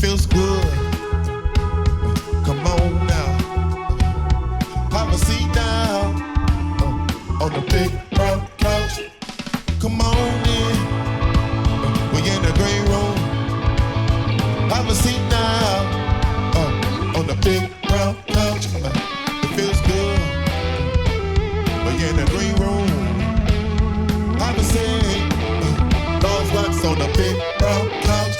feels good. Come on now. Have a seat down on the big brown couch. Come on in. We in the green room. Have a seat down on the big brown couch. It feels good. We in the green room. Have a seat. Those wax on the big brown couch.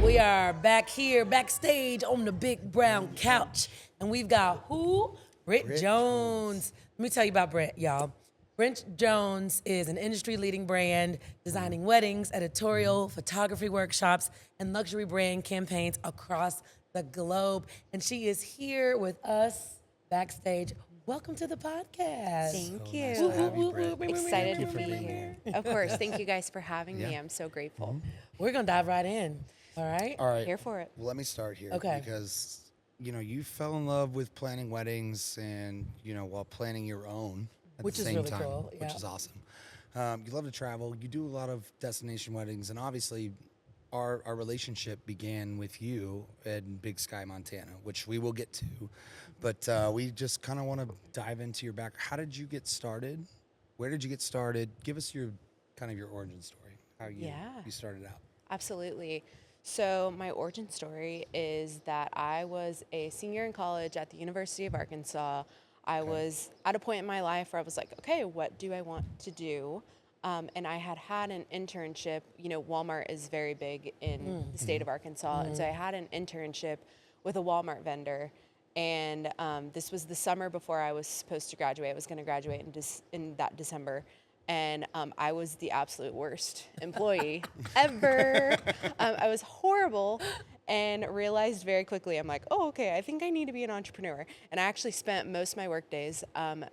We are back here, backstage on the big brown couch, and we've got who? Britt Jones. Let me tell you about Britt, y'all. Britt Jones is an industry-leading brand designing weddings, editorial, photography workshops, and luxury brand campaigns across the globe. And she is here with us backstage. Welcome to the podcast. Thank you. nice to have you, Britt. Excited to be here. Of course. Thank you guys for having me. I'm so grateful. We're gonna dive right in. All right. All right. Here for it. Well, let me start here. Okay. Because, you fell in love with planning weddings and, while planning your own at Which the is same really time, cool, which yeah. is awesome. You love to travel. You do a lot of destination weddings. And obviously, our relationship began with you in Big Sky, Montana, which we will get to. But we just kind of want to dive into your back. How did you get started? Where did you get started? Give us your origin story, how you started out. Absolutely. So my origin story is that I was a senior in college at the University of Arkansas. I was at a point in my life where I was like, okay, what do I want to do? And I had an internship. Walmart is very big in the state of Arkansas. And so I had an internship with a Walmart vendor. And this was the summer before I was supposed to graduate. I was going to graduate in that December. And I was the absolute worst employee ever. I was horrible and realized very quickly, I'm like, oh, okay, I think I need to be an entrepreneur. And I actually spent most of my work days on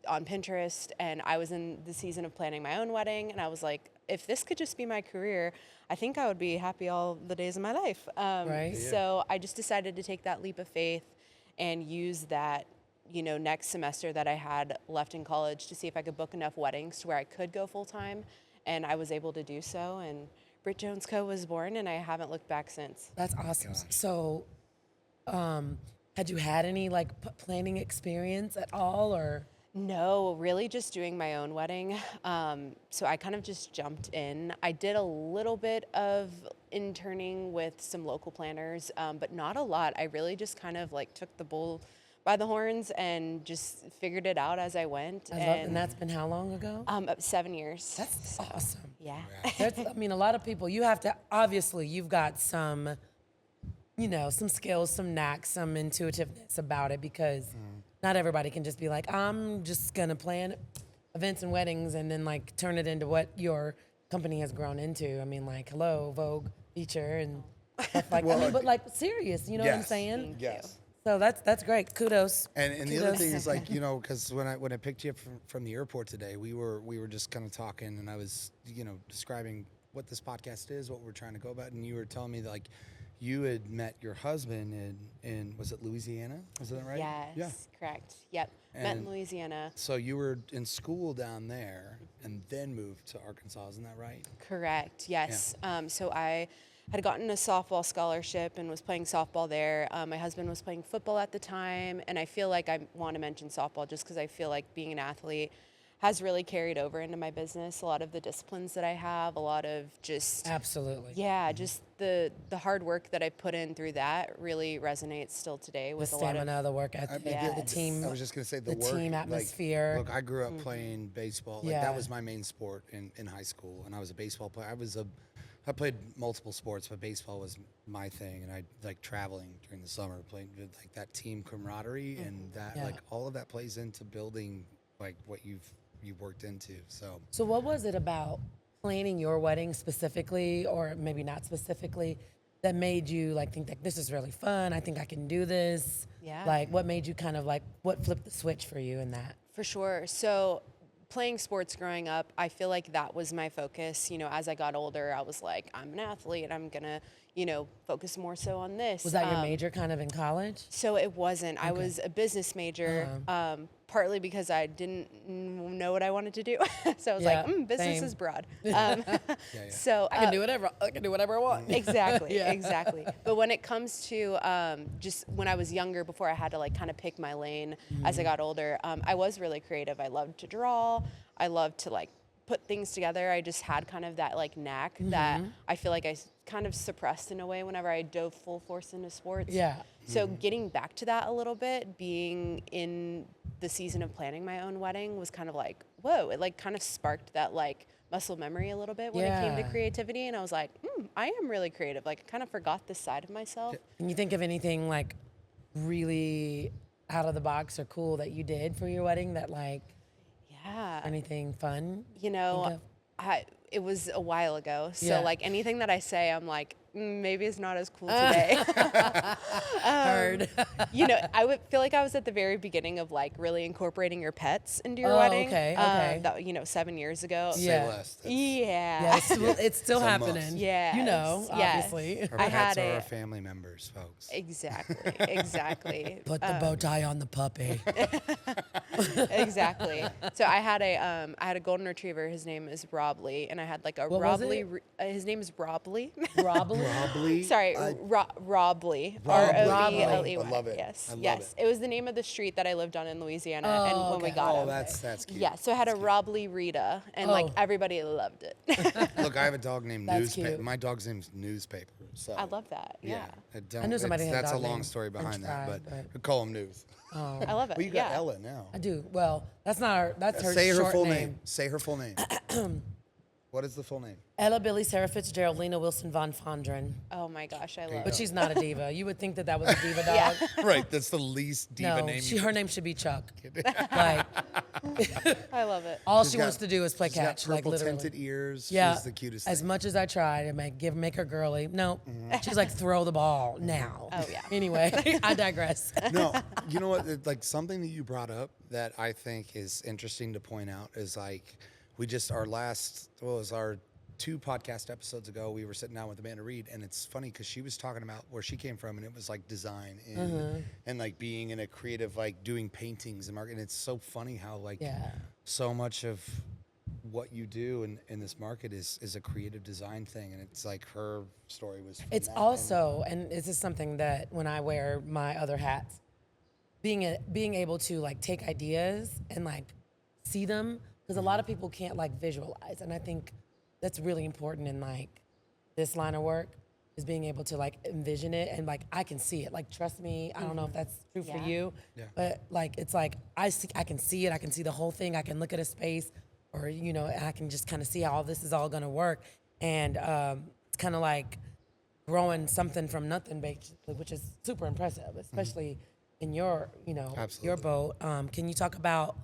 Pinterest, and I was in the season of planning my own wedding. And I was like, if this could just be my career, I think I would be happy all the days of my life. Right. So I just decided to take that leap of faith and use that next semester that I had left in college to see if I could book enough weddings to where I could go full time. And I was able to do so. And Britt Jones Co was born, and I haven't looked back since. That's awesome. So, had you had any planning experience at all, or? No, really just doing my own wedding. So I kind of just jumped in. I did a little bit of interning with some local planners, but not a lot. I really just kind of took the bull by the horns and just figured it out as I went. And that's been how long ago? 7 years. That's awesome. Yeah. A lot of people, you have to, obviously, you've got some, some skills, some knacks, some intuitiveness about it, because not everybody can just be like, I'm just going to plan events and weddings and then turn it into what your company has grown into. I mean, hello, Vogue feature and stuff like that. But serious, you know what I'm saying? Yes. So that's great. Kudos. And the other thing is because when I picked you up from the airport today, we were just kind of talking, and I was describing what this podcast is, what we're trying to go about, and you were telling me that you had met your husband in was it Louisiana? Was that right? Yes, correct. Yep, met in Louisiana. So you were in school down there and then moved to Arkansas, isn't that right? Correct. Yes. Yeah. So I had gotten a softball scholarship and was playing softball there. My husband was playing football at the time, and I feel like I want to mention softball just because I feel like being an athlete has really carried over into my business. A lot of the disciplines that I have, a lot of just... Absolutely. Yeah, just the hard work that I put in through that really resonates still today with the a lot stamina, of... the work ethic, the team. I was just going to say the work, team atmosphere. Look, I grew up playing baseball. That was my main sport in high school, and I was a baseball player. I played multiple sports, but baseball was my thing, and I traveling during the summer, playing that team camaraderie, and that all of that plays into building what you've worked into. So what was it about planning your wedding specifically, or maybe not specifically, that made you think that this is really fun? I think I can do this. Yeah. What made you kind of what flipped the switch for you in that? For sure. So playing sports growing up, I feel like that was my focus. As I got older, I was like, I'm an athlete. I'm going to, focus more so on this. Was that your major kind of in college? So it wasn't. Okay. I was a business major. partly because I didn't know what I wanted to do. So I was Yeah, like, business same. is broad. Yeah. So I can do whatever. I can do whatever I want. Exactly, Yeah. exactly. But when it comes to just when I was younger, before I had to like kind of pick my lane as I got older, I was really creative. I loved to draw. I loved to like put things together. I just had kind of that like knack that I feel like I kind of suppressed in a way whenever I dove full force into sports. Yeah. So getting back to that a little bit, being in the season of planning my own wedding was kind of like, whoa, it like kind of sparked that like muscle memory a little bit when it came to Yeah. creativity. And I was like, I am really creative. Like I kind of forgot this side of myself. Can you think of anything like really out of the box or cool that you did for your wedding that like Yeah. anything fun? You Think know, of? it was a while ago. So Yeah. like anything that I say, I'm like, maybe it's not as cool today. Heard. You know, I would feel like I was at the very beginning of like really incorporating your pets into your Oh, wedding. okay, okay. That, you know, 7 years ago. Say Yeah. less. That's- Yeah. Yeah, it's still It's a happening. must. Yes, You know, yes. obviously. Our I pets had are a- our family members, folks. Exactly. Exactly. Put the bow tie on the puppy. Exactly. So I had a golden retriever. His name is Robley, and I had like a What was Robley. it? His name is Robley. Probably. Probably. Sorry, Robley. Robley. Robley. I love it. Yes. I love yes. It was the name of the street that I lived on in Louisiana, and when we okay. got Oh, him. that's cute. Yeah. So I had a Robley Rita, and like Oh. everybody loved it. Look, I have a dog named That's Newspaper. cute. My dog's name's Newspaper. So I love that. Yeah. don't- knew somebody had a That's a dog long named story behind that, French but fry, we call him News. I love it. Well, you got Ella now. I do. Well, that's not her. That's her Say her short full name. name. Say her full name. What is the full name? Ella Billy Sarah Fitzgerald Lena Wilson von Fondren. Oh my gosh, I love But it. she's not a diva. You would think that was a diva dog. Right, that's the least diva No, name. her name should be Chuck. Like I love it. all She's she got- wants to do is play she's got catch. Like purple literally. tinted ears. Yeah, She's the cutest as thing. much as I try to make her girly, no, she's like throw the ball now. Oh, yeah. Anyway, I digress. No, you know what? Like something that you brought up that I think is interesting to point out is like we just our 2 podcast episodes ago, we were sitting down with Amanda Reed, and it's funny because she was talking about where she came from, and it was like design and like being in a creative, like doing paintings and marketing. It's so funny how like Yeah. so much of what you do in this market is a creative design thing, and it's like her story was. From It's that, also, and this is something that when I wear my other hats, being able to like take ideas and like see them, because a lot of people can't like visualize, and I think that's really important in like this line of work is being able to like envision it and like I can see it. Like trust me, I don't know if that's true for Yeah. you, but like it's like I can see it. I can see the whole thing. I can look at a space, or you know, and I can just kind of see how this is all gonna work. And it's kind of like growing something from nothing, basically, which is super impressive, especially in your your Absolutely. boat. Can you talk about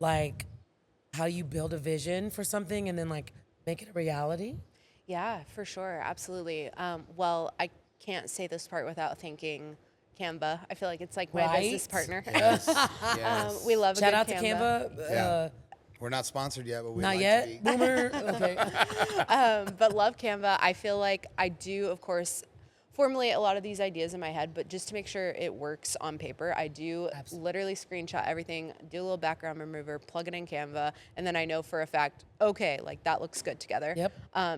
like how you build a vision for something and then like make it a reality? Yeah, for sure. Absolutely. Well, I can't say this part without thanking Canva. I feel like it's like my Right? business partner. Yes, yes. We love a Shout good out to Canva. Yeah. We're not sponsored yet, but we Not like yet. to be. Boomer. Okay. But love Canva. I feel like I do, of course, formulate a lot of these ideas in my head, but just to make sure it works on paper, I do literally screenshot everything, do a little background remover, plug it in Canva, and then I know for a fact, okay, like that looks good together. Yep.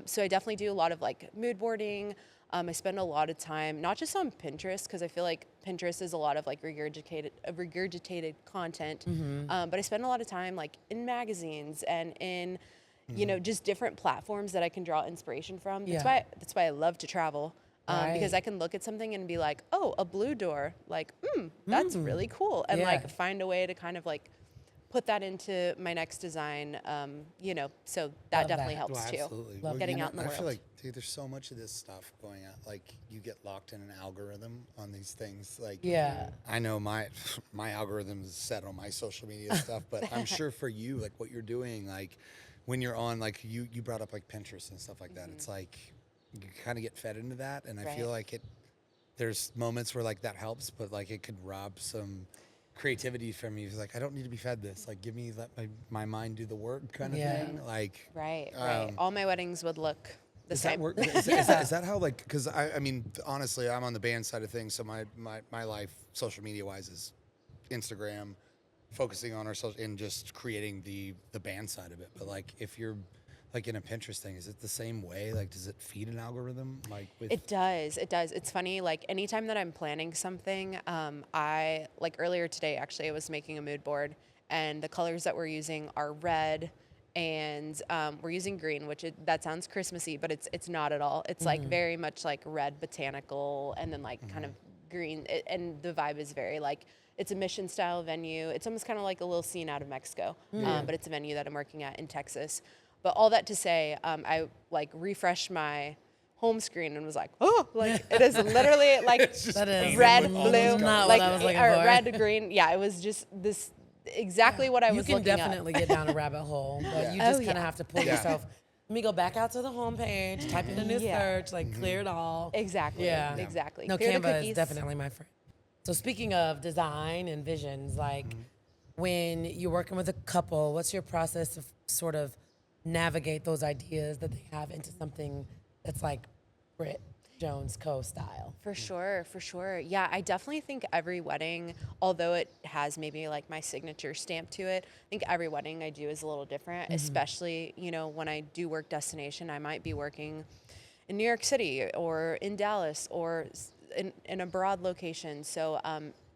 So I definitely do a lot of like mood boarding. I spend a lot of time, not just on Pinterest, because I feel like Pinterest is a lot of like regurgitated content, but I spend a lot of time like in magazines and in, you know, just different platforms that I can draw inspiration from. That's Yeah. why I love to travel. Because Right. I can look at something and be like, oh, a blue door, like, that's really cool. And Yeah. like find a way to kind of like put that into my next design, you know, so that Love definitely that. helps Well, too. absolutely. Love getting out in the I world. feel like, dude, there's so much of this stuff going out. Like, you get locked in an algorithm on these things. Like, Yeah. I know my algorithm is set on my social media stuff, but I'm sure for you, like what you're doing, like when you're on, like you brought up like Pinterest and stuff like that. It's like you kind of get fed into that, and I feel Right. like there's moments where like that helps, but like it could rob some creativity from you. It's like, I don't need to be fed this. Like, let my mind do the work kind of Yeah. thing. Like, Right. All my weddings would look the does same. that work? Is that how, like, because I mean, honestly, I'm on the band side of things, so my life, social media wise, is Instagram, focusing on ourselves and just creating the band side of it. But like, if you're like in a Pinterest thing, is it the same way? Like, does it feed an algorithm? Like, with It does. It does. It's funny. Like anytime that I'm planning something, I like earlier today. Actually, I was making a mood board, and the colors that we're using are red, and we're using green, which that sounds Christmassy, but it's not at all. It's like very much like red botanical, and then like kind of green, and the vibe is very like. It's a mission style venue. It's almost kind of like a little scene out of Mexico, but it's a venue that I'm working at in Texas. But all that to say, I like refreshed my home screen and was like, oh, like it is literally like That is red, not blue, what like I was looking or for. red, green. Yeah, it was just this exactly what I was You looking can definitely get down a rabbit hole, but you just Oh, kind of yeah. have to pull yourself. Let me go back out to the homepage, type in a new search, like clear it all. up. Exactly. Yeah. Exactly. No, Clear the Canva is cookies. definitely my friend. So speaking of design and visions, like when you're working with a couple, what's your process of sort of navigate those ideas that they have into something that's like Britt Jones Co style? For sure, for sure. Yeah, I definitely think every wedding, although it has maybe like my signature stamp to it, I think every wedding I do is a little different, especially, you know, when I do work destination, I might be working in New York City or in Dallas or in a broad location. So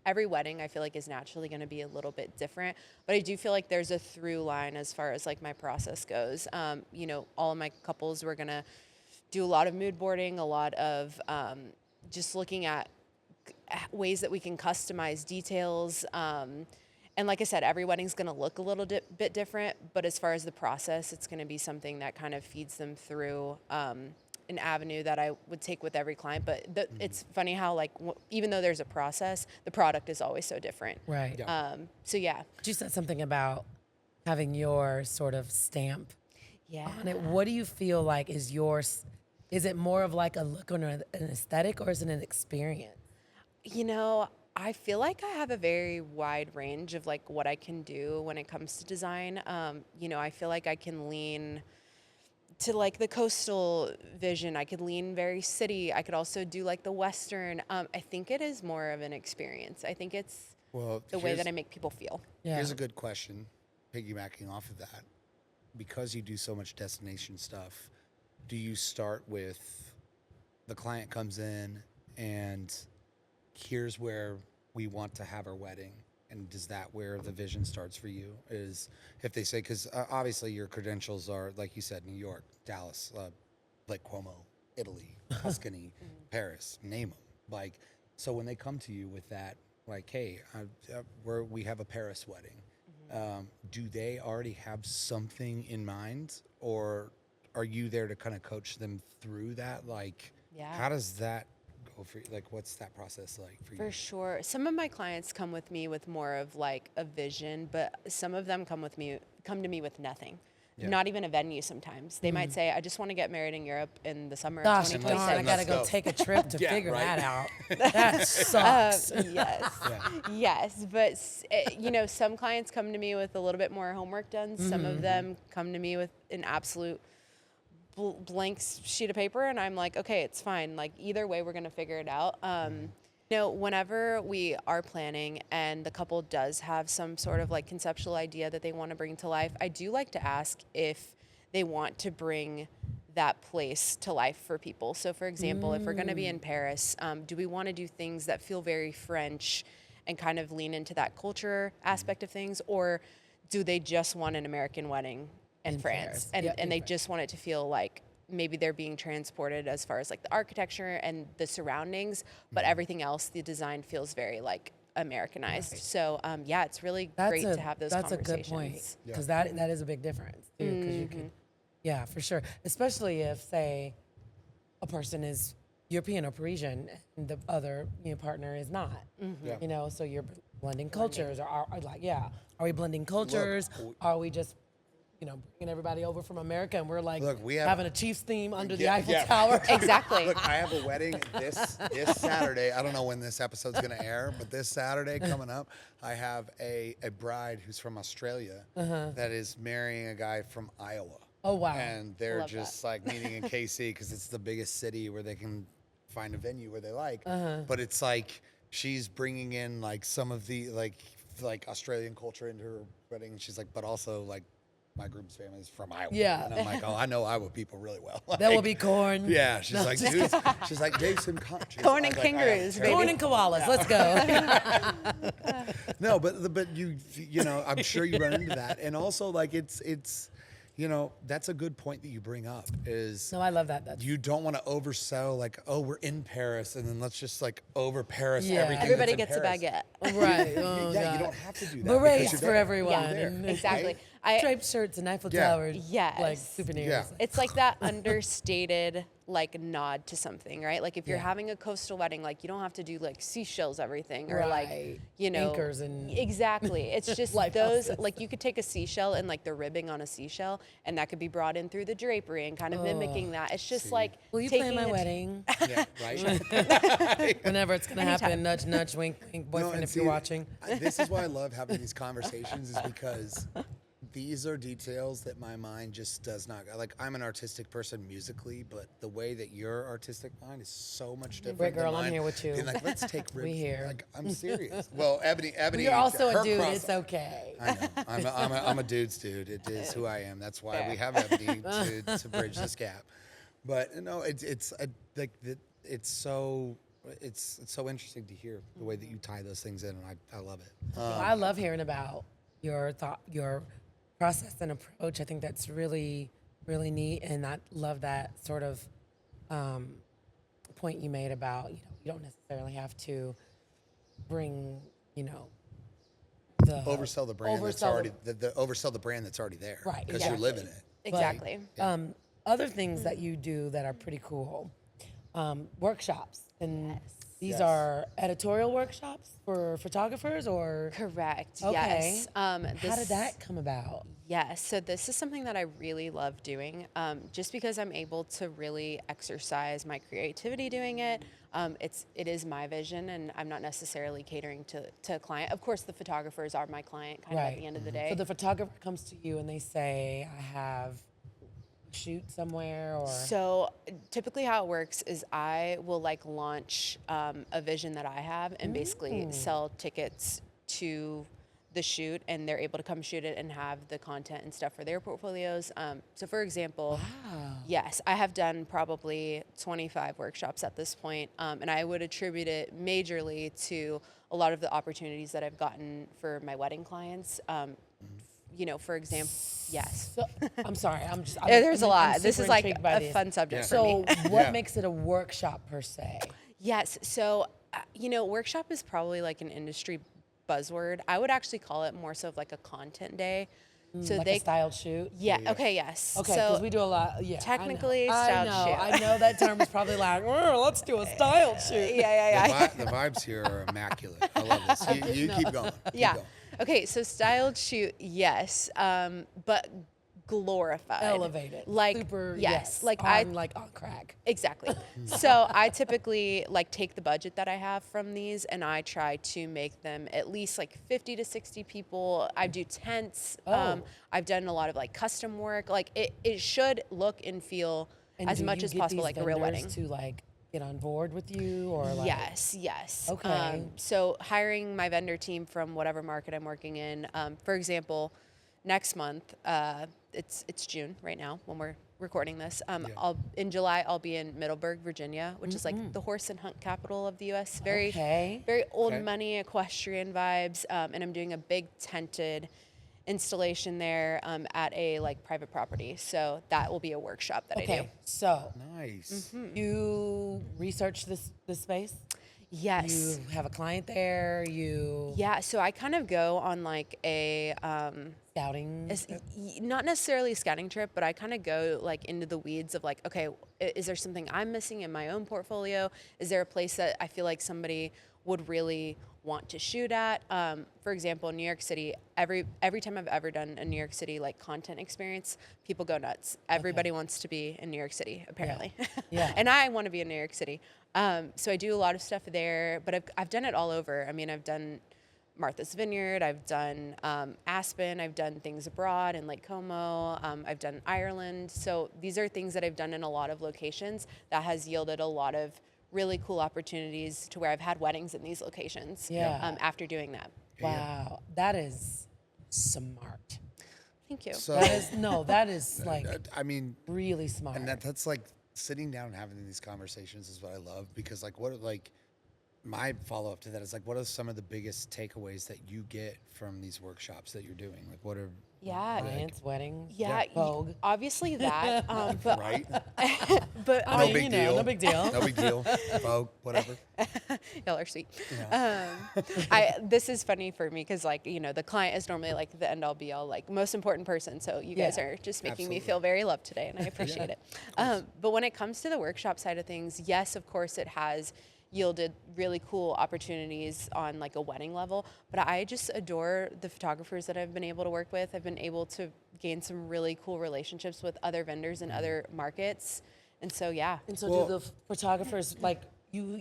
every wedding I feel like is naturally going to be a little bit different, but I do feel like there's a through line as far as like my process goes. You know, all of my couples were going to do a lot of mood boarding, a lot of just looking at ways that we can customize details. And like I said, every wedding's going to look a little bit different, but as far as the process, it's going to be something that kind of feeds them through an avenue that I would take with every client. But it's funny how like even though there's a process, the product is always so different. Right. So yeah. You said something about having your sort of stamp Yeah. on it. What do you feel like is yours? Is it more of like a look or an aesthetic, or is it an experience? You know, I feel like I have a very wide range of like what I can do when it comes to design. You know, I feel like I can lean to like the coastal vision. I could lean very city. I could also do like the Western. I think it is more of an experience. I think it's the way that I make people feel. Yeah. Here's a good question, piggybacking off of that. Because you do so much destination stuff, do you start with the client comes in and here's where we want to have our wedding? And is that where the vision starts for you? Is if they say, because obviously your credentials are, like you said, New York, Dallas, Lake Como, Italy, Tuscany, Paris, name them. Like, so when they come to you with that, like, hey, we have a Paris wedding. Do they already have something in mind, or are you there to kind of coach them through that? Like, how does that go for you? Like, what's that process like for you? For sure. Some of my clients come with me with more of like a vision, but some of them come to me with nothing. Yeah. Not even a venue sometimes. They might say, I just want to get married in Europe in the summer Gosh, of darn, I 2026. gotta go Let's go. take a trip to Yeah, figure right. that out. That sucks. Yes. Yes. But, you know, some clients come to me with a little bit more homework done. Some of them come to me with an absolute blank sheet of paper. And I'm like, okay, it's fine. Like, either way, we're going to figure it out. You know, whenever we are planning and the couple does have some sort of like conceptual idea that they want to bring to life, I do like to ask if they want to bring that place to life for people. So for example, if we're going to be in Paris, do we want to do things that feel very French and kind of lean into that culture aspect of things? Or do they just want an American wedding in France? Paris. And they just want it to feel like maybe they're being transported as far as like the architecture and the surroundings, but everything else, the design feels very like Americanized. Right. So yeah, it's really great to have those conversations. That's a good point, because that is a big difference too. Because you can, yeah, for sure. Especially if, say, a person is European or Parisian and the other partner is not. Yeah. You know, so you're blending cultures, or are we blending cultures? Are we just bringing everybody over from America, and we're like having a Chiefs theme under the Eiffel Tower? Exactly. Look, I have a wedding this Saturday. I don't know when this episode's going to air, but this Saturday coming up, I have a bride who's from Australia that is marrying a guy from Iowa. Oh, wow. And they're Love just that. like meeting in KC because it's the biggest city where they can find a venue where they like. But it's like she's bringing in like some of the like like Australian culture into her wedding, and she's like, but also like my groom's family is from Iowa. Yeah. And I'm like, oh, I know Iowa people really well. That will Like, be corn. Yeah, she's like, dude, she's like, Jason, Corn and kangaroos, baby. Corn and koalas. Let's go. No, but you know, I'm sure you run into that, and also like it's, you know, that's a good point that you bring up. Is No, I love that. That's you don't want to oversell like, oh, we're in Paris, and then let's just like over Paris Yeah. everything. Everybody that's gets in a Paris. baguette. right. Oh, Yeah, God. you don't have to do that. Berets because you're for there. everyone. Yeah, and exactly. Striped shirts and Eiffel Yeah. Tower. Yes. Like souvenirs. Yeah. It's like that understated like nod to something, right? Like if you're Yeah. having a coastal wedding, like you don't have to do like seashells everything or Right. like, you know, Anchors and- exactly. It's just those Lighthouses. like you could take a seashell and like the ribbing on a seashell and that could be brought in through the drapery and kind of mimicking that. It's just like Will you taking plan my the- wedding? Yeah, right. Whenever it's gonna happen. Nudge, nudge, wink, wink. Boyfriend, and if you're see, watching. This is why I love having these conversations, is because these are details that my mind just does not. Like, I'm an artistic person musically, but the way that your artistic mind is so much different. Right, girl, than I'm mine. here with you. Being like, let's take We ribs. here. Like, I'm serious. Well, Ebony. You're also her a dude. cross- It's okay. I know. I'm a dude's dude. It is who I am. That's why we have Ebony to bridge this gap. But no, it's so interesting to hear the way that you tie those things in, and I love it. I love hearing about your thought, your process and approach. I think that's really, really neat, and I love that sort of point you made about you don't necessarily have to bring the Oversell the brand that's oversell already the oversell the brand that's already there, Right, because exactly. you're living it. Exactly. Other things that you do that are pretty cool, workshops, and these Yes. are editorial workshops for photographers, or Correct. Okay. Yes. how did that come about? Yes, so this is something that I really love doing, just because I'm able to really exercise my creativity doing it. It is my vision, and I'm not necessarily catering to a client. Of course, the photographers are my client, kind of at the end of the day. So the photographer comes to you and they say, I have a shoot somewhere, or So typically how it works is I will like launch a vision that I have and basically sell tickets to the shoot, and they're able to come shoot it and have the content and stuff for their portfolios. So for example, yes, I have done probably 25 workshops at this point, and I would attribute it majorly to a lot of the opportunities that I've gotten for my wedding clients. For example, yes. So, I'm sorry, There's a lot. I'm this super is like intrigued by a this. fun subject for So me. what makes it a workshop per se? Yes. So, workshop is probably like an industry buzzword. I would actually call it more so of like a content day. So Like a styled shoot? yeah. Okay. Yes. Okay, so because we do a lot. Yeah, technically, I styled know. shoot. I know that term is probably like, "Oh, let's do a styled shoot. yeah. The vibes here are immaculate. I love this. You keep going. Keep Yeah. going. Okay. So styled shoot, yes, but glorified, Elevated, like super. yes, like on crack. Exactly. So I typically like take the budget that I have from these and I try to make them at least like 50 to 60 people. I do tents. I've done a lot of like custom work. Like it should look and feel And as do much you as get possible these like a real vendors wedding. to like get on board with you, or like Yes. Okay. So hiring my vendor team from whatever market I'm working in. For example, next month, it's June right now when we're recording this. In July I'll be in Middleburg, Virginia, which is like the horse and hunt capital of the U.S. Very old Okay. money equestrian vibes, and I'm doing a big tented installation there at a like private property. So that will be a workshop that I do. Okay, so Nice. you research this space. Yes. You have a client there. You Yeah. So I kind of go on like a scouting. not necessarily a scouting trip, but I kind of go like into the weeds of like, okay, is there something I'm missing in my own portfolio? Is there a place that I feel like somebody would really want to shoot at? For example, New York City, every time I've ever done a New York City like content experience, people go nuts. Everybody wants to be in New York City, apparently. Yeah. And I want to be in New York City. So I do a lot of stuff there, but I've done it all over. I mean, I've done Martha's Vineyard, I've done Aspen, I've done things abroad in Lake Como, I've done Ireland. So these are things that I've done in a lot of locations that has yielded a lot of really cool opportunities to where I've had weddings in these locations. Yeah. After doing that. Wow, that is smart. Thank you. So That is like I mean, really smart. and that's like sitting down and having these conversations is what I love, because like my follow up to that is like, what are some of the biggest takeaways that you get from these workshops that you're doing? Like, what are Dance, weddings, Yeah, Vogue. obviously that. But right? but No big you know, deal. no big deal. No big deal. Vogue, whatever. y'all are sweet. This is funny for me because like the client is normally like the end all be all, like most important person. So you guys Yeah. are just making Absolutely. me feel very loved today, and I appreciate it. But when it comes to the workshop side of things, yes, of course it has yielded really cool opportunities on like a wedding level, but I just adore the photographers that I've been able to work with. I've been able to gain some really cool relationships with other vendors in other markets, and so yeah. And so do the photographers like do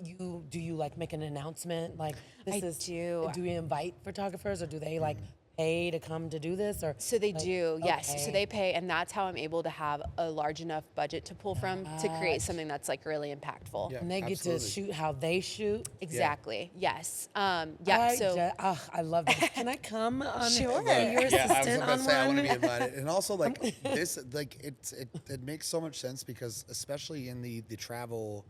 you like make an announcement like this I is do. Do you invite photographers or do they like pay to come to do this or So they like, do, yes. okay. So they pay, and that's how I'm able to have a large enough budget to pull from to create something that's like really impactful. Yeah. and they get Absolutely. to shoot how they shoot. Exactly. Yes. I love that. Can I come on Sure. be your Yeah, I was assistant about on to say I want to one? be invited, and also like this, like it makes so much sense because especially in the travel,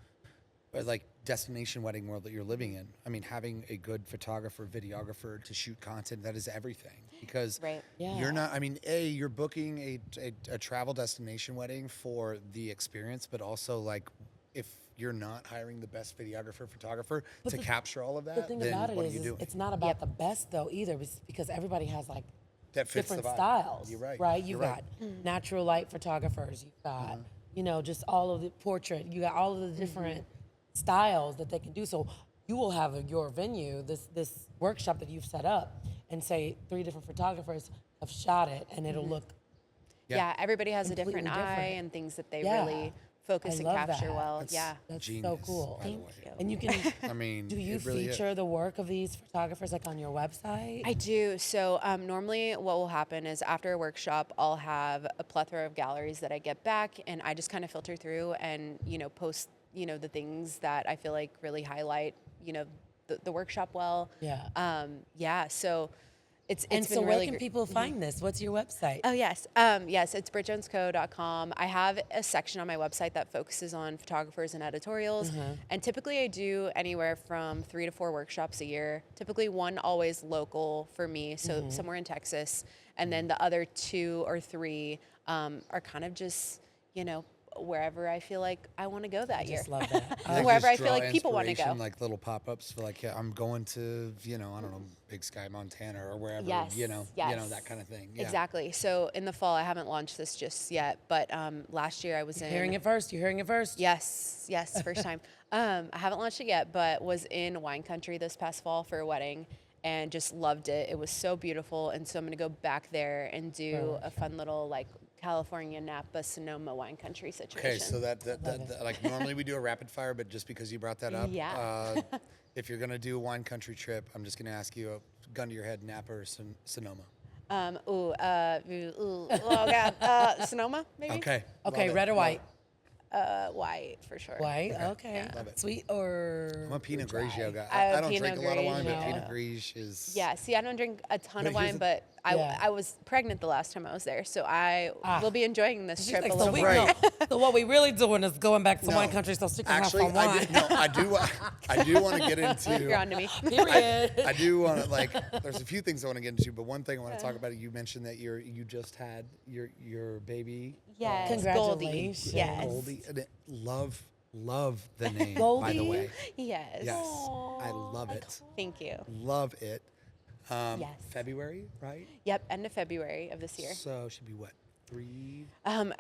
or like destination wedding world that you're living in. I mean, having a good photographer, videographer to shoot content, that is everything, because Right. Yeah. you're not. I mean, you're booking a travel destination wedding for the experience, but also like if you're not hiring the best videographer, photographer to capture all of The that, thing then about it what is are you doing? it's not about the best though either, because everybody has like That fits the different vibe. styles. You're right. Right? You're You've right. got natural light photographers. You've got, just all of the portrait. You got all of the different styles that they can do. So you will have your venue, this workshop that you've set up, and say 3 different photographers have shot it, and it'll look. Yeah. Everybody has a different Completely eye different. and things that they Yeah. really focus I and love capture that. well. That's- Yeah. That's Genius, so cool. by the way. And you can. I mean, Do you it really is. feature the work of these photographers like on your website? I do. So normally what will happen is after a workshop, I'll have a plethora of galleries that I get back, and I just kind of filter through and, post, the things that I feel like really highlight, the workshop well. Yeah. So it's And been so where really can gr- people find this? What's your website? Oh, yes. Yes, it's BrittJonesCo.com. I have a section on my website that focuses on photographers and editorials. And typically I do anywhere from 3 to 4 workshops a year. Typically one always local for me, so somewhere in Texas. And then the other 2 or 3 are kind of just, wherever I feel like I want to go that year. Just love that. Like, Wherever just I feel draw like people want to inspiration, go. like little pop-ups for like, I'm going to, I don't know, Big Sky, Montana, or wherever, Yes, yes. that kind of thing. Yeah. Exactly. So in the fall, I haven't launched this just yet, but last year I was in. Hearing it first. You're hearing it first. Yes, first time. I haven't launched it yet, but was in wine country this past fall for a wedding and just loved it. It was so beautiful, and so I'm gonna go back there and do a fun little like California Napa Sonoma wine country situation. Okay, so that like normally we do a rapid fire, but just because you brought that up, Yeah. if you're gonna do a wine country trip, I'm just gonna ask you, gun to your head, Napa or Sonoma. Oh God, Sonoma maybe. Okay. Okay, love it, red or love white? it. White for sure. White. Okay. Love it. Sweet or I'm a Pinot dry? Grigio guy. I'm I don't Pinot drink a lot of wine, but Grigio. Pinot Grigio is. Yeah, see, I don't drink a ton of But here's wine, the- but Yeah. I was pregnant the last time I was there, so I will be enjoying this She's trip like, a so, little we, more. Right. no, so what we really doing is going back to No. wine country so she can Actually, have some wine. I do want to get into. You're on to me. Period. I do want to there's a few things I want to get into, but one thing I want to talk about, you mentioned that you just had your baby. Yes, Congratulations. Goldie. Yes. Goldie. And love the name, by Goldie? the way. Yes. Yes. I love it. Thank you. Love it. Yes. February, right? Yep, end of February of this year. So should be what? 3?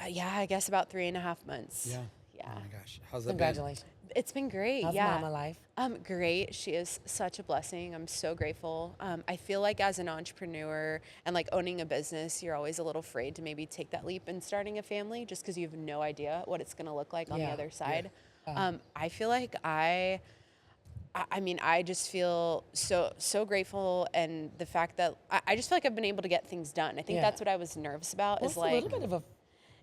Yeah, I guess about 3.5 months. Yeah. Yeah. Oh my gosh. How's that Congratulations. It's been great. How's yeah. mama life? Great. She is such a blessing. I'm so grateful. I feel like as an entrepreneur and like owning a business, you're always a little afraid to maybe take that leap in starting a family just because you have no idea what it's going to look like on the Yeah. other side. I feel like I mean, I just feel so grateful, and the fact that I just feel like I've been able to get things done. I think Yeah. that's what I was nervous about. Well, Is it's like a little bit of a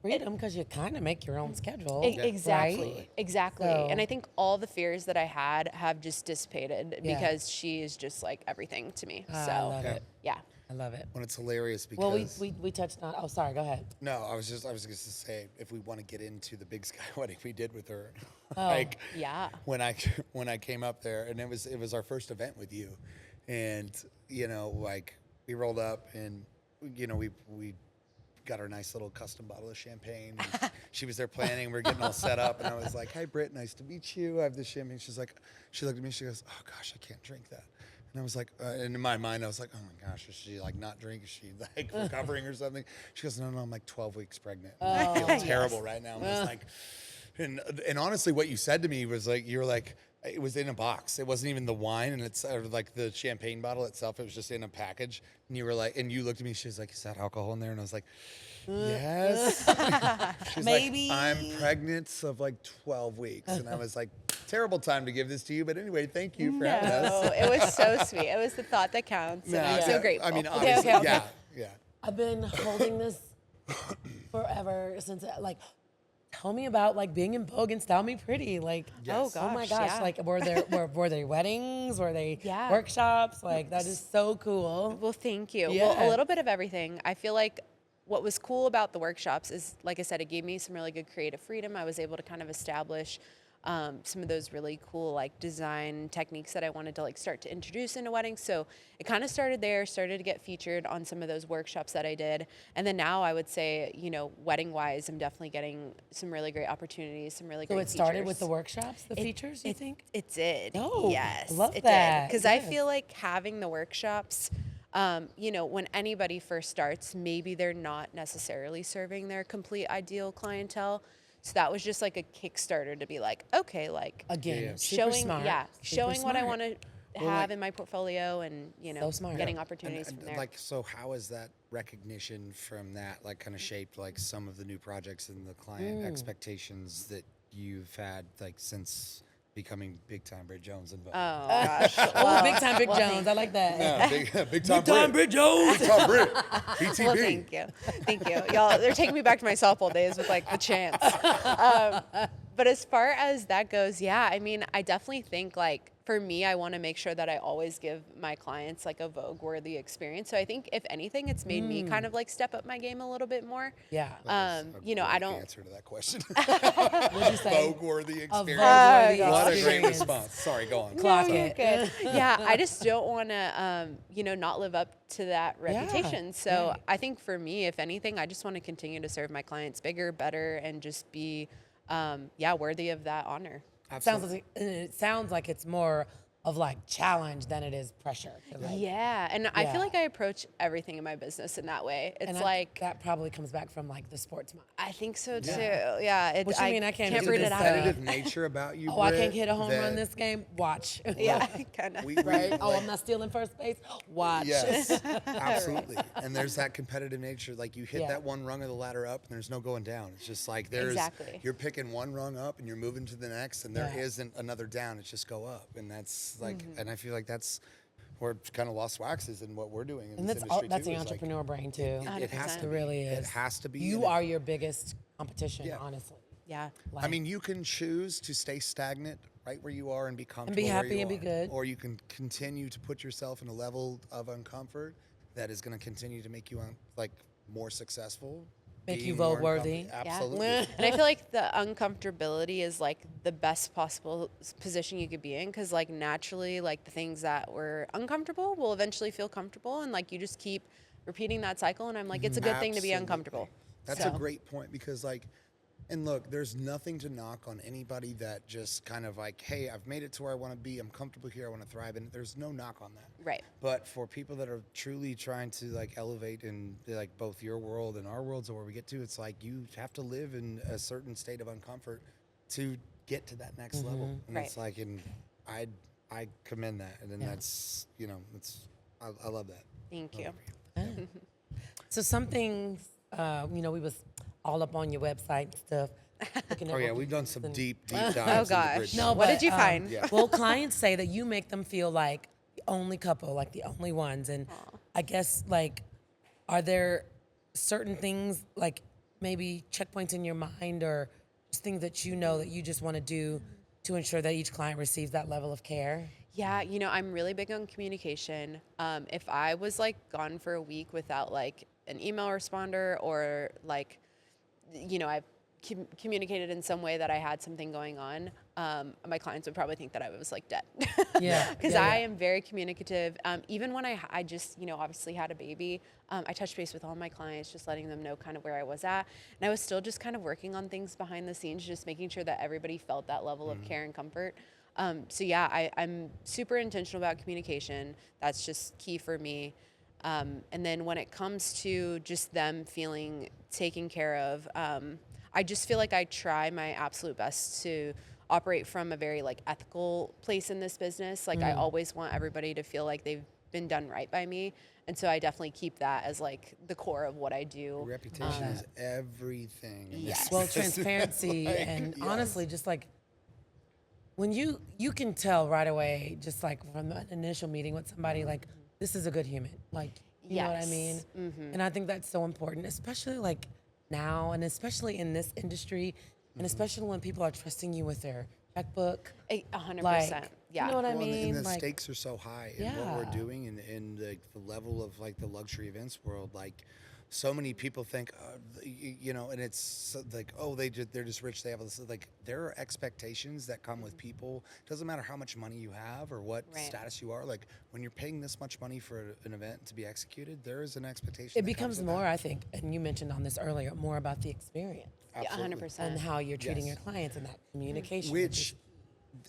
freedom because you kind of make your own schedule. Exactly. Right? Exactly. So- And I think all the fears that I had have just dissipated Yeah. because she is just like everything to me. I So love it. yeah. I love it. When it's hilarious because Well, we touched on. Oh, sorry. Go ahead. no, I was just going to say if we want to get into the big sky wedding we did with her, Oh. like Yeah. when I came up there and it was our first event with you, and like we rolled up and we got our nice little custom bottle of champagne. And she was there planning. We were getting all set up, and I was like, "Hi, Britt, nice to meet you. I have this champagne." She looked at me. She goes, "Oh gosh, I can't drink that." And I was like, and in my mind, I was like, "Oh my gosh, is she like not drinking? Is she like recovering or something?" She goes, "No, I'm like 12 weeks pregnant. I feel terrible right now." And I was like, and honestly, what you said to me was like, you were like, it was in a box. It wasn't even the wine, and it's like the champagne bottle itself. It was just in a package. And you were like, and you looked at me. She was like, "Is that alcohol in there?" And I was like, "Yes." She's Maybe. like, "I'm pregnant of like 12 weeks," and I was like, "Terrible time to give this to you." But anyway, thank you for having us. No, it was so sweet. It was the thought that counts. And I'm so grateful. I mean, Okay, obviously, okay. yeah. I've been holding this forever since like. Tell me about like being in Vogue and Style Me Pretty. Like, Oh, oh my gosh, gosh! yeah. Like, were there weddings? Were they Yeah. workshops? Like, that is so cool. Well, thank you. Yeah. Well, a little bit of everything. I feel like what was cool about the workshops is, like I said, it gave me some really good creative freedom. I was able to kind of establish some of those really cool like design techniques that I wanted to like start to introduce into weddings. So it kind of started there, started to get featured on some of those workshops that I did. And then now I would say, wedding wise, I'm definitely getting some really great opportunities, some really So great it started features. with the workshops, the features. You think? It did. Oh, yes. love it that. did. Because I Yes. feel like having the workshops, when anybody first starts, maybe they're not necessarily serving their complete ideal clientele. So that was just like a Kickstarter to be like, okay, like Again, super showing, smart. Super showing what I smart. want to have in my portfolio, and So smart. getting Yeah. opportunities from there. Like, so how is that recognition from that like kind of shaped like some of the new projects and the client expectations that you've had like since becoming big time Britt Jones and Vogue? Oh gosh. Oh, big time, Big Jones. I like that. Yeah, big time Big time, Britt. Britt Jones. Big time Britt. BTB. Well, thank you, y'all. They're taking me back to my softball days with like the chants. But as far as that goes, yeah, I mean, I definitely think like for me, I want to make sure that I always give my clients like a Vogue-worthy experience. So I think if anything, it's made me kind of like step up my game a little bit more. Yeah. I don't. answer to that question. What'd you say? Vogue-worthy A experience. Vogue-worthy What a great experience. response. Sorry, go on. Clock No, it. you're good. Yeah, I just don't want to, not live up to that reputation. So right. I think for me, if anything, I just want to continue to serve my clients bigger, better, and just be, worthy of that honor. It sounds like it's more of like challenge than it is pressure. Like, Yeah, and I Yeah. feel like I approach everything in my business in that way. It's and like that probably comes back from like the sports mind. I think so too. Yeah, What you mean I can't do root this, it out. Competitive nature about you, Oh, I Britt, can't hit a home run that- this game. Watch. Yeah, kind of. Right? Oh, like- I'm not stealing first base. Watch. Yes, absolutely. And there's that competitive nature. Like you hit Yeah. that one rung of the ladder up, and there's no going down. It's just like Exactly. you're picking one rung up, and you're moving to the next, and there Yeah. isn't another down. It's just go up, and that's like, and I feel like that's where kind of lost wax is in what we're doing in And this that's industry that's too, the is, like, entrepreneur brain too. it has 100%. to It be. really is. It has to be. You and are your biggest competition, Yeah. honestly. Yeah. I mean, you can choose to stay stagnant right where you are and be comfortable. be where happy you and be are. good. Or you can continue to put yourself in a level of uncomfort that is going to continue to make you more successful. Make being you more Vogue-worthy. uncomfortable. Yeah. Absolutely. And I feel like the uncomfortability is like the best possible position you could be in, because like naturally like the things that were uncomfortable will eventually feel comfortable, and like you just keep repeating that cycle, and I'm like, it's a good thing to be Absolutely. uncomfortable. That's So- a great point because and look, there's nothing to knock on anybody that just kind of like, hey, I've made it to where I want to be. I'm comfortable here. I want to thrive. And there's no knock on that. Right. But for people that are truly trying to like elevate in like both your world and our worlds or where we get to, it's like you have to live in a certain state of uncomfort to get to that next level. And Right. it's like, and I commend that. And then that's, I love that. Thank you. So some things, we was all up on your website and stuff. looking at Oh, yeah. what We've done some and- deep dives. Oh into gosh. Britt No, Jones. What but, did you find? Yeah. Well, clients say that you make them feel like the only couple, like the only ones. And I guess, like, are there certain things, like, maybe checkpoints in your mind or just things that you know that you just want to do to ensure that each client receives that level of care? Yeah, I'm really big on communication. If I was like gone for a week without like an email responder or like, I've communicated in some way that I had something going on, my clients would probably think that I was like dead. Yeah. Because Yeah, I yeah. am very communicative. Even when I just, obviously had a baby, I touched base with all my clients, just letting them know kind of where I was at. And I was still just kind of working on things behind the scenes, just making sure that everybody felt that level of care and comfort. So yeah, I'm super intentional about communication. That's just key for me. And then when it comes to just them feeling taken care of, I just feel like I try my absolute best to operate from a very like ethical place in this business. Like I always want everybody to feel like they've been done right by me. And so I definitely keep that as like the core of what I do. Reputation is everything. in this Yes. Well, business. transparency and yes. honestly, just like when you can tell right away, just like from an initial meeting with somebody, like this is a good human. Like, you know what I mean? Yes. And I think that's so important, especially like now, and especially in this industry, and especially when people are trusting you with their checkbook. 100%. Like, Yeah. you know what I Well, mean? and the Like, stakes are so high in what Yeah. we're doing and the level of like the luxury events world. Like so many people think, and it's like, oh, they're just rich. They have this, like, there are expectations that come with people. Doesn't matter how much money you have or what Right. status you are. Like when you're paying this much money for an event to be executed, there is an expectation. it that becomes comes with more, that. I think, and you mentioned on this earlier, more about the experience Yeah, Absolutely. 100%. and how you're treating Yes. your clients and that communication. Which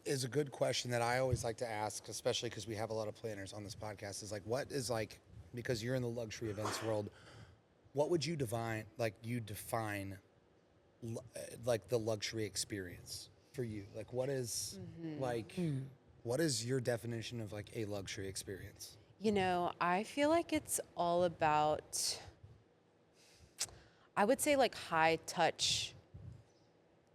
is a good question that I always like to ask, especially because we have a lot of planners on this podcast, is like, what is like, because you're in the luxury events world, what would you define like the luxury experience for you? Like what is what is your definition of like a luxury experience? I feel like it's all about, I would say like high touch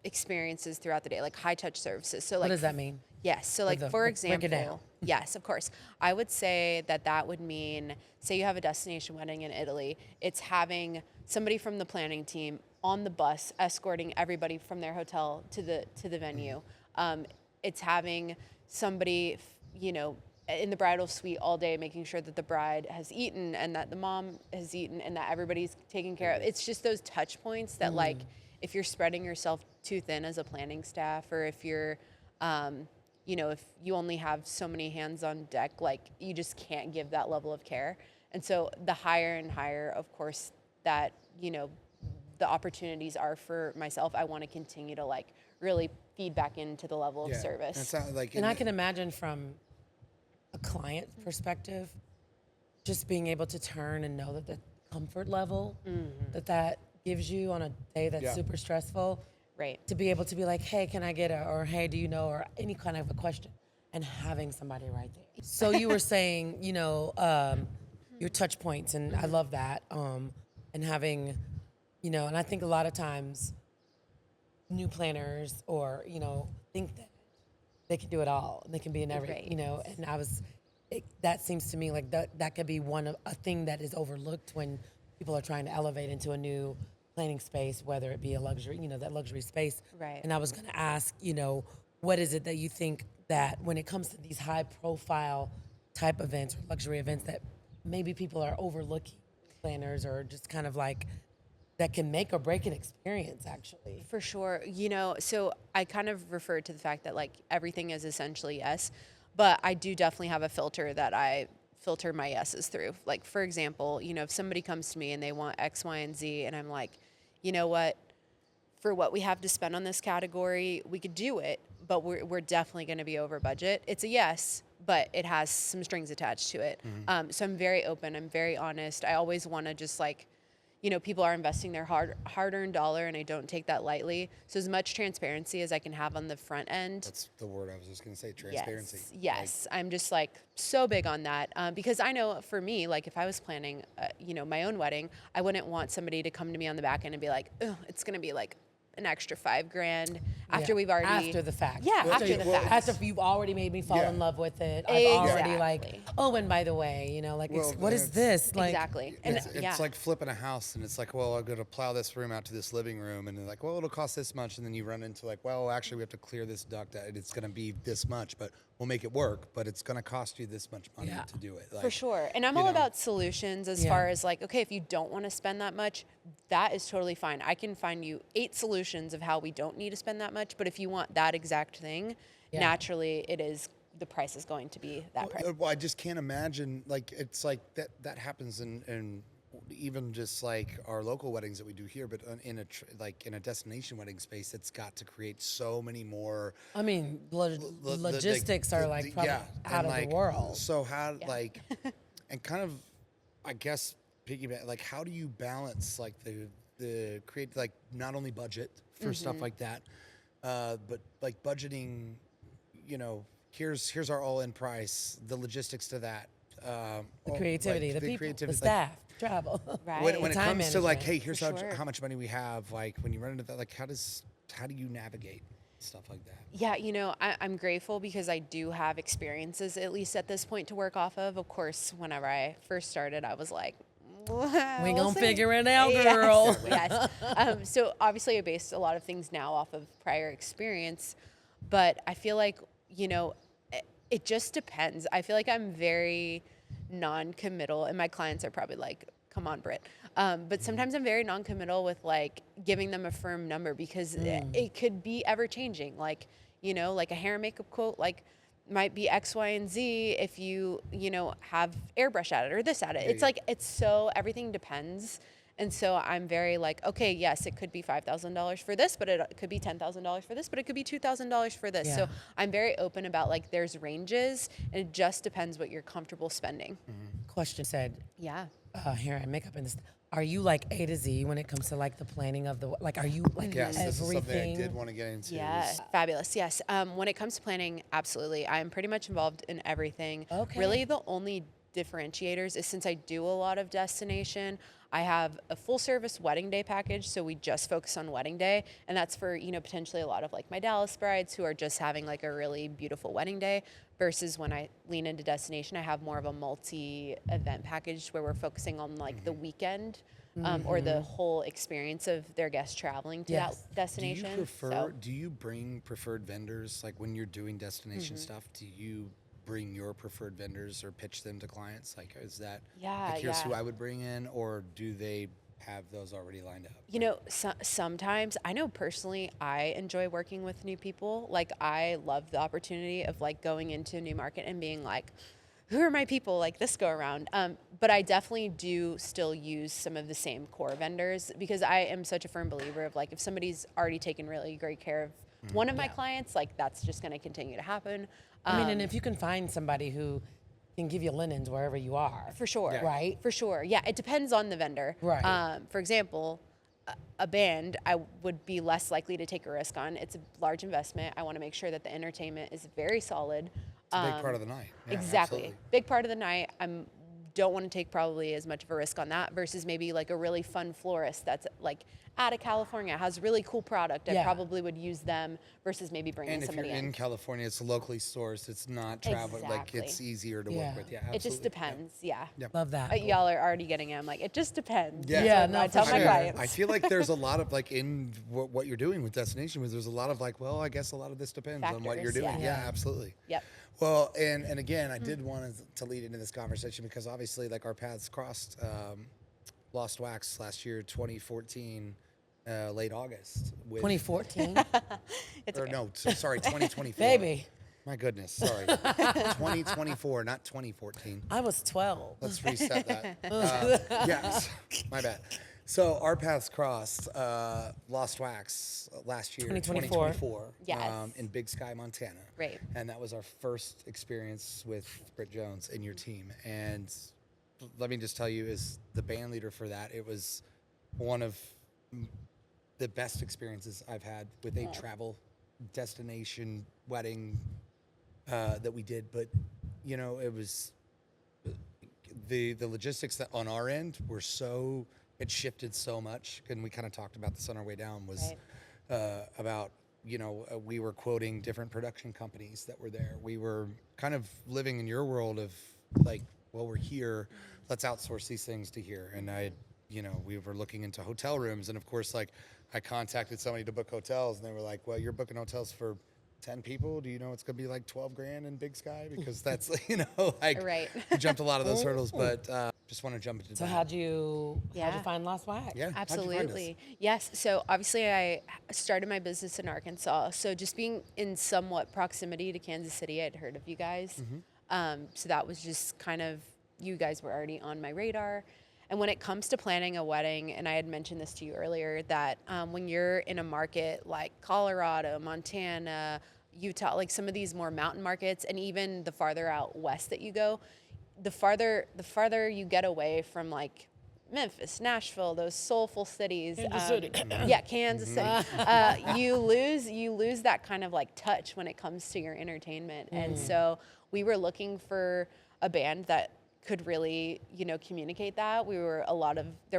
experiences throughout the day, like high touch services. So What like, does that mean? yes. So like, for break it down. example, yes, of course. I would say that would mean, say you have a destination wedding in Italy, it's having somebody from the planning team on the bus escorting everybody from their hotel to the venue. It's having somebody, in the bridal suite all day, making sure that the bride has eaten and that the mom has eaten and that everybody's taken care of. It's just those touch points that like, if you're spreading yourself too thin as a planning staff, or if you're, if you only have so many hands on deck, like you just can't give that level of care. And so the higher and higher, of course, that, the opportunities are for myself, I want to continue to like really feed back into the level of service. It's not like And I can imagine from a client perspective, just being able to turn and know that the comfort level that gives you on a day that's super stressful, Right. to be able to be like, hey, can I get or hey, do you know, or any kind of a question, and having somebody right there. So you were saying, your touch points, and I love that, and having, and I think a lot of times new planners or, think that they can do it all, and they can be in every, Right. and that seems to me like that could be a thing that is overlooked when people are trying to elevate into a new planning space, whether it be a luxury, that luxury space. Right. And I was going to ask, what is it that you think that when it comes to these high profile type events or luxury events that maybe people are overlooking, planners, or just kind of like that can make or break an experience actually? For sure. So I kind of referred to the fact that like everything is essentially yes, but I do definitely have a filter that I filter my yeses through. Like, for example, if somebody comes to me and they want X, Y, and Z, and I'm like, you know what, for what we have to spend on this category, we could do it, but we're definitely going to be over budget. It's a yes, but it has some strings attached to it. So I'm very open. I'm very honest. I always want to just like, people are investing their hard-earned dollar, and I don't take that lightly. So as much transparency as I can have on the front end. That's the word I was just going to say, transparency. Yes. I'm just like so big on that, because I know for me, like if I was planning, my own wedding, I wouldn't want somebody to come to me on the back end and be like, oh, it's going to be like an extra $5,000 after we've already after the fact. Yeah, after the fact. After you've already made me fall in love with it. I've already like, oh, and by the way, you know, like, Well, what is this? Like, Exactly. And It's like flipping a house, and it's like, well, I'm going to plow this room out to this living room, and they're like, well, it'll cost this much, and then you run into like, well, actually, we have to clear this duct, and it's going to be this much, but we'll make it work, but it's going to cost you this much money to do it. Like, For sure. And I'm all about solutions as far as like, okay, if you don't want to spend that much, that is totally fine. I can find you 8 solutions of how we don't need to spend that much, but if you want that exact thing, naturally the price is going to be that price. Well, I just can't imagine, like, it's like that happens in even just like our local weddings that we do here, but in a destination wedding space, it's got to create so many more. I mean, logistics are like probably out of the world. So how like, and kind of, I guess piggyback, like, how do you balance like the create, like, not only budget for stuff like that, but like budgeting, you know, here's our all-in price, the logistics to that, The creativity, like, the people, creativity, the staff, travel. Right. When it Time comes to like, management. hey, here's For how much money we have, like when you run into that, like how do you navigate stuff like that? Yeah, you know, I'm grateful because I do have experiences, at least at this point, to work off of. Of course, whenever I first started, I was like, We gonna figure it out, girl. Yes. So obviously I based a lot of things now off of prior experience, but I feel like, you know, it just depends. I feel like I'm very non-committal, and my clients are probably like, come on, Britt. But sometimes I'm very non-committal with like giving them a firm number because it could be ever changing. Like, you know, like a hair and makeup quote, like might be X, Y, and Z if you know, have airbrush at it or this at it. It's like, everything depends. And so I'm very like, okay, yes, it could be $5,000 for this, but it could be $10,000 for this, but it could be $2,000 for this. Yeah. So I'm very open about like, there's ranges, and it just depends what you're comfortable spending. Question said, Yeah. hair and makeup and this. Are you like A to Z when it comes to like the planning of the, like, are you like Yes, this is something I everything? did want to get into. Yes, fabulous. Yes. When it comes to planning, absolutely. I'm pretty much involved in everything. Okay. Really, the only differentiators is since I do a lot of destination, I have a full service wedding day package. So we just focus on wedding day. And that's for, you know, potentially a lot of like my Dallas brides who are just having like a really beautiful wedding day, versus when I lean into destination, I have more of a multi-event package where we're focusing on like the weekend or the whole experience of their guests traveling to that destination. Do you bring preferred vendors? Like when you're doing destination stuff, do you bring your preferred vendors or pitch them to clients? Like, is that, like, here's who I would bring in, or do they have those already lined up? You know, sometimes I know personally I enjoy working with new people. Like, I love the opportunity of like going into a new market and being like, who are my people like this go around? But I definitely do still use some of the same core vendors, because I am such a firm believer of like, if somebody's already taken really great care of one of my clients, like that's just going to continue to happen. I mean, and if you can find somebody who can give you linens wherever you are. For sure. Right? For sure. Yeah, it depends on the vendor. Right. For example, a band, I would be less likely to take a risk on. It's a large investment. I want to make sure that the entertainment is very solid. It's a big part of the night. Yeah, Exactly. absolutely. Big part of the night. Don't want to take probably as much of a risk on that, versus maybe like a really fun florist that's like out of California, has really cool product. I probably would use them versus maybe bringing And if somebody you're in California, it's locally sourced. It's not travel. Like, Exactly. it's easier to work with. Yeah, absolutely. It just depends. Yeah. Love that. Y'all are already getting it. I'm like, it just depends. Yeah. Yeah, That's what no, I for tell my sure. clients. I feel like there's a lot of like in what you're doing with destination, was there's a lot of like, well, I guess a lot of this depends on what you're Factors, doing. yeah. Yeah, absolutely. Yep. Well, and again, I did want to lead into this conversation because obviously, like, our paths crossed. Lost Wax last year, 2014, late August. With, 2014. It's or okay. no, sorry, 2024. Baby, My goodness, sorry. 2024, not 2014. I was 12. Let's reset that. Yes, my bad. So our paths crossed, Lost Wax last year, 2024. Yes. In Big Sky, Montana. Right. And that was our first experience with Britt Jones and your team. And let me just tell you, as the band leader for that, it was one of the best experiences I've had with a travel destination wedding that we did. But, you know, it was the logistics that on our end were so, it shifted so much. And we kind of talked about this on our way down, was about, we were quoting different production companies that were there. We were kind of living in your world of like, well, we're here, let's outsource these things to here. And we were looking into hotel rooms. And of course, like I contacted somebody to book hotels and they were like, well, you're booking hotels for 10 people. Do you know it's going to be like 12 grand in Big Sky? Because that's, like Right. we jumped a lot of those hurdles, but just want to jump into So that. how'd you Yeah. find Lost Wax? Yeah. how'd you find us? Absolutely. Yes. So obviously I started my business in Arkansas. So just being in somewhat proximity to Kansas City, I'd heard of you guys. So that was just kind of, you guys were already on my radar. And when it comes to planning a wedding, and I had mentioned this to you earlier, that when you're in a market like Colorado, Montana, Utah, like some of these more mountain markets, and even the farther out west that you go, the farther you get away from like Memphis, Nashville, those soulful cities, Kansas City. yeah, Kansas City, you lose that kind of like touch when it comes to your entertainment. And so we were looking for a band that could really, communicate that. There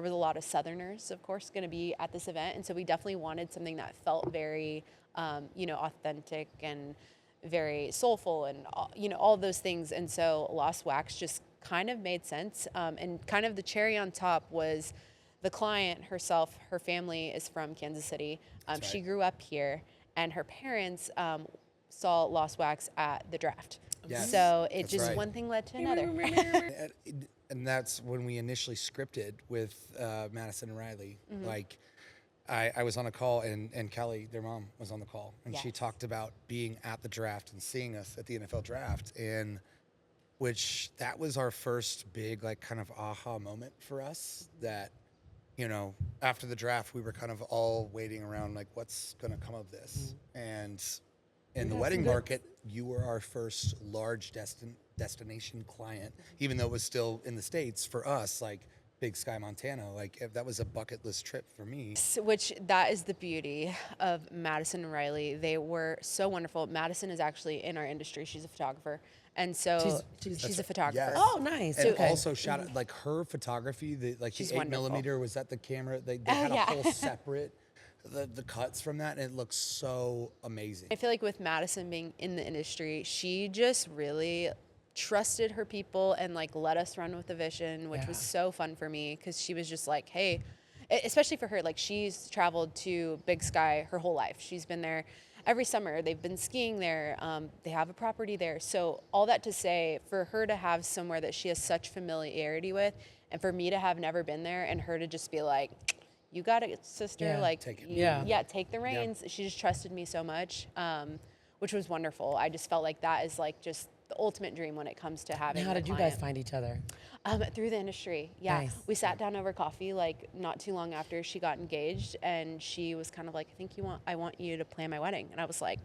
was a lot of Southerners, of course, going to be at this event. And so we definitely wanted something that felt very, authentic and very soulful and, all of those things. And so Lost Wax just kind of made sense. And kind of the cherry on top was the client herself, her family is from Kansas City. She right. grew up here, and her parents saw Lost Wax at the draft. Yes, So it that's just right. one thing led to another. And that's when we initially scripted with Madison and Riley. Mm-hmm. Like, I was on a call, and Kelly, their mom, was on the call, and she Yes. talked about being at the draft and seeing us at the NFL draft, and which that was our first big, like, kind of aha moment for us. That, after the draft, we were kind of all waiting around, like, what's going to come of this? And in the wedding market, you were our first large destination client, even though it was still in the States. For us, like Big Sky, Montana, like that was a bucket list trip for me. Which that is the beauty of Madison and Riley. They were so wonderful. Madison is actually in our industry. She's a photographer. And so she's a photographer. Yes. Oh, nice. And Okay. also shout out, like her photography, She's the 8 wonderful. millimeter, was that the camera? They had yeah. a whole separate, the cuts from that, and it looks so amazing. I feel like with Madison being in the industry, she just really trusted her people and like let us run with the vision, which was so fun for me, because she was just like, hey, especially for her, like she's traveled to Big Sky her whole life. She's been there every summer. They've been skiing there. They have a property there. So all that to say, for her to have somewhere that she has such familiarity with, and for me to have never been there, and her to just be like, you got it, sister. Yeah. Like, Take it. take the reins. She just trusted me so much, which was wonderful. I just felt like that is like just the ultimate dream when it comes to having. How a did you client. guys find each other? Through the industry. Yeah. Nice. We sat down over coffee like not too long after she got engaged, and she was kind of like, I want you to plan my wedding. And I was like,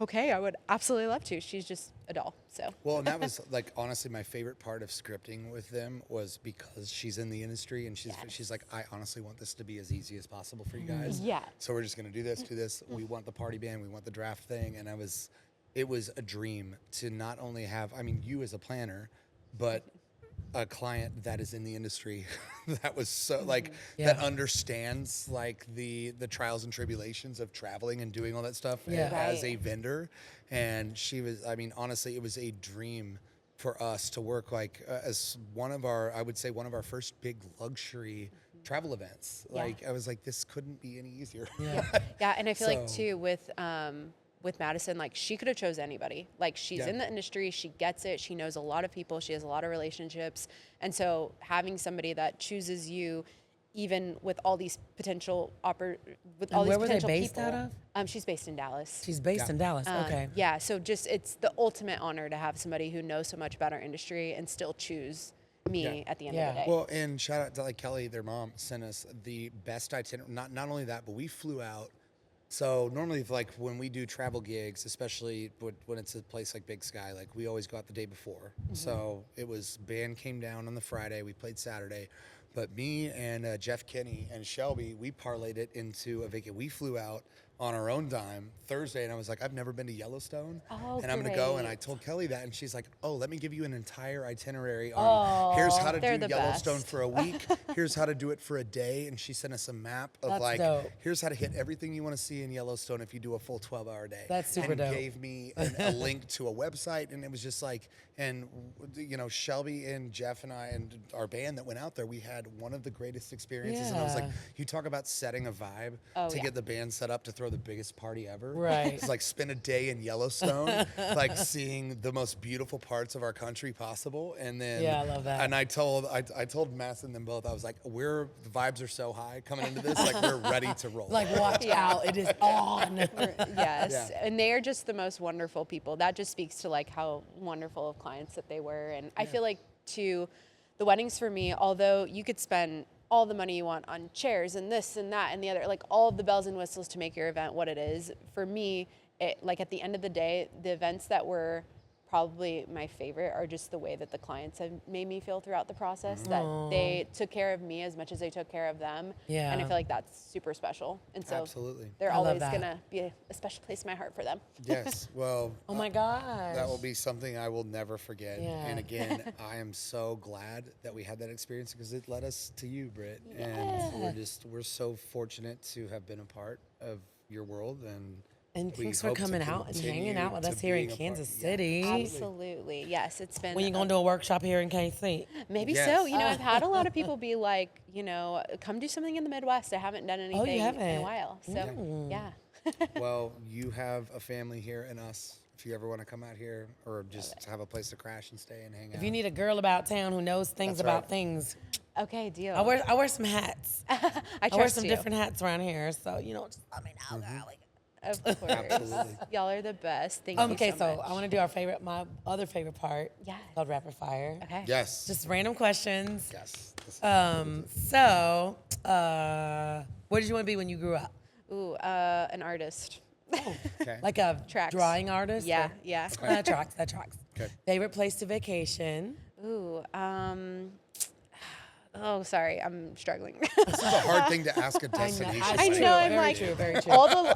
okay, I would absolutely love to. She's just a doll. So Well, and that was like honestly my favorite part of scripting with them, was because she's in the industry, and she's like, I honestly want this to be as easy as possible for you guys. Yeah. So we're just gonna do this. We want the party band, we want the draft thing, and it was a dream to not only have, I mean, you as a planner, but a client that is in the industry that was so like that understands like the trials and tribulations of traveling and doing all that stuff as a vendor. And she was, I mean, honestly, it was a dream for us to work like as one of our first big luxury travel events. Like I was like, this couldn't be any easier. yeah, and I feel like So- too with Madison, like she could have chose anybody. Like she's in the industry, she gets it, she knows a lot of people, she has a lot of relationships, and so having somebody that chooses you, even with all these potential Where were they based people. out of? She's based in Dallas. She's based in Dallas. Okay. Yeah, so just it's the ultimate honor to have somebody who knows so much about our industry and still choose me at the end of the day. Well, and shout out to like Kelly, their mom sent us the best itinerary. Not only that, but we flew out. So normally, like when we do travel gigs, especially when it's a place like Big Sky, like we always go out the day before. So it was band came down on the Friday, we played Saturday, but me and Jeff Kinney and Shelby, we parlayed it into a vacation. We flew out on our own dime Thursday, and I was like, I've never been to Yellowstone, Oh, and I'm gonna go. And I great. told Kelly that, and she's like, oh, let me give you an entire itinerary on here's how to they're do the Yellowstone best. for a week, here's how to do it for a day, and she sent us a map of That's like, dope. here's how to hit everything you want to see in Yellowstone if you do a full 12-hour day. That's super and dope. gave me a link to a website, and it was just like, and you know, Shelby and Jeff and I and our band that went out there, we had one of the greatest experiences. And I was like, Yeah. you talk about setting a vibe Oh, to yeah. get the band set up to throw the biggest party ever. Right. It's like spend a day in Yellowstone, like seeing the most beautiful parts of our country possible. And then Yeah, I love that. And I told Mass and them both, I was like, the vibes are so high coming into this, like we're ready to roll. Like, watch out, it is on. Yes, Yeah. and they are just the most wonderful people. That just speaks to like how wonderful of clients that they were. And I feel like too, the weddings for me, although you could spend all the money you want on chairs and this and that and the other, like all of the bells and whistles to make your event what it is, for me, it, like at the end of the day, the events that were probably my favorite are just the way that the clients have made me feel throughout the process, that they took care of me as much as they took care of them. Yeah. And I feel like that's super special. And so Absolutely. they're I love always that. gonna be a special place in my heart for them. Yes. Well, Oh my gosh. that will be something I will never forget. Yeah. And again, I am so glad that we had that experience because it led us to you, Britt. And we're so fortunate to have been a part of your world. And we thanks for hope to coming out and hanging continue out with to us here in being a part- Kansas yeah. City. Absolutely. Yes, it's been. When you gonna do a workshop here in KC? Maybe Yes. so. You know, I've had a lot of people be like, you know, come do something in the Midwest. I haven't done anything in haven't? a while. So, yeah. Well, you have a family here in us. If you ever want to come out here or just have a place to crash and stay and hang out. If you need a girl about town who knows things That's about right. things, Okay, deal. I wear some hats. I I wear trust some you. different hats around here, so you know, just let me know, Mm-hmm. girl. Of course. Absolutely. Y'all are the best. Thank you Okay, so so much. I want to do my other favorite part. Yeah. Called rapid fire. Okay. Yes. Just random questions. Yes. So, what did you want to be when you grew up? Ooh, an artist. Okay. Like a Tracks. drawing artist? Yeah, or- yeah. That tracks. That tracks. Okay. Favorite place to vacation? Ooh, oh, sorry, I'm struggling. This is a hard thing to ask a destination. I True, know. I'm very like true, very true. all the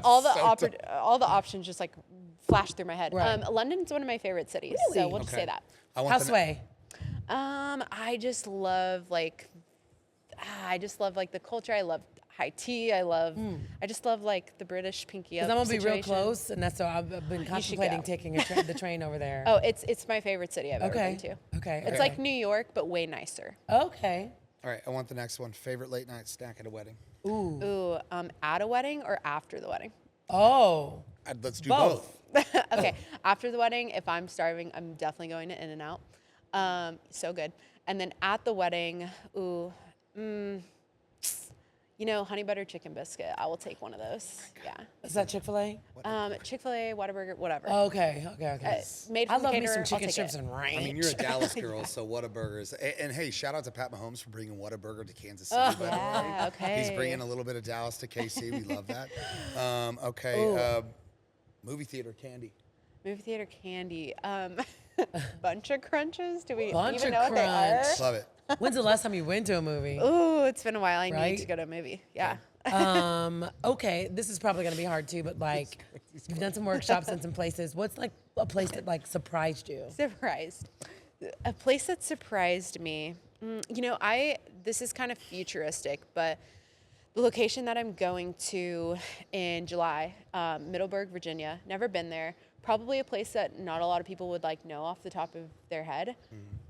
So all the options just like flash through my head. Right. London's one of my favorite cities, so Really? we'll just Okay. say that. I want the- Houseway. I just love like the culture. I love high tea. I just love like the British pinky up. Because I'm gonna be real situation. close, and that's so I've been contemplating go. taking the train over there. Oh, it's my favorite city I've ever okay. been to. Okay. It's like New York, but way nicer. Okay. All right, I want the next one. Favorite late night snack at a wedding. Ooh, at a wedding or after the wedding? Oh. Let's do Both. both. Okay, after the wedding, if I'm starving, I'm definitely going to In-N-Out. So good. And then at the wedding, you know, honey butter chicken biscuit. I will take one of those. Yeah. Is that Chick-fil-A? Chick-fil-A, Whataburger, whatever. Okay. Made I from love the me caterer, some I'll chicken take strips it. and ranch. I mean, you're a Dallas girl, so Whataburgers. And hey, shout out to Pat Mahomes for bringing Whataburger to Kansas City. By the way. Yeah, okay. He's bringing a little bit of Dallas to KC. We love that. Okay. Movie theater candy. Movie theater candy. Bunch of crunches. Do we Bunch even of know what they are? crunch. Love it. When's the last time you went to a movie? Ooh, it's been a while. I Right? need to go to a movie. Yeah. Okay, this is probably gonna be hard too, but like you've done some workshops in some places. What's like a place that like surprised you? Surprised. A place that surprised me. You know, this is kind of futuristic, but the location that I'm going to in July, Middleburg, Virginia. Never been there. Probably a place that not a lot of people would like know off the top of their head,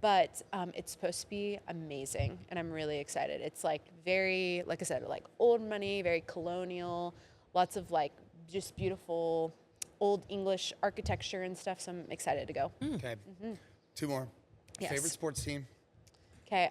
but it's supposed to be amazing, and I'm really excited. It's like very, like I said, like old money, very colonial, lots of like just beautiful old English architecture and stuff. So I'm excited to go. Okay. Two more. Yes. Favorite sports team. Okay.